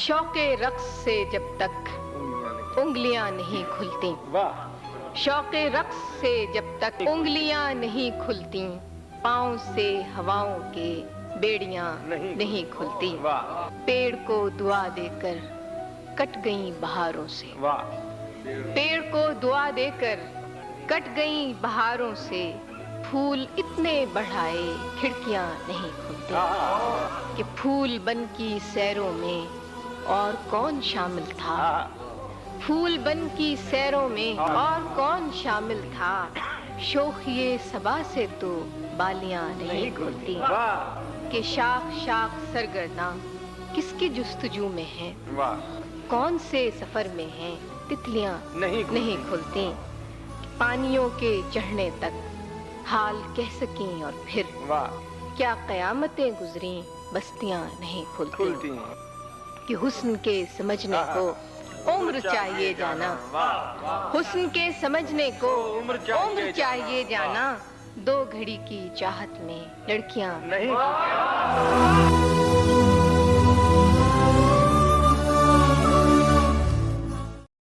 शौक रक्स से जब तक उंगलियां नहीं खुलती, शौक रक्स से जब तक उंगलियां नहीं खुलती, पाँव से हवाओं के बेड़ियां नहीं खुलती। पेड़ को दुआ देकर कट गई बहारों से, पेड़ को दुआ देकर कट गई बहारों से, फूल इतने बढ़ाए खिड़कियां नहीं खुलती। कि फूल बन की सैरों में और कौन शामिल था, फूल बन की सैरों में और कौन शामिल था, शोखिए सबा से तो बालियां नहीं खुलती। कि शाख शाख सरगर्दा किसकी जुस्तजू में है, कौन से सफर में हैं तितलियां नहीं खुलती। पानियों के चढ़ने तक हाल कह सकें और फिर क्या कयामतें गुजरी बस्तियां नहीं खुलती। कि हुस्न के समझने को उम्र चाहिए जाना, हुस्न के समझने को उम्र चाहिए जाना, दो घड़ी की चाहत में लड़कियां नहीं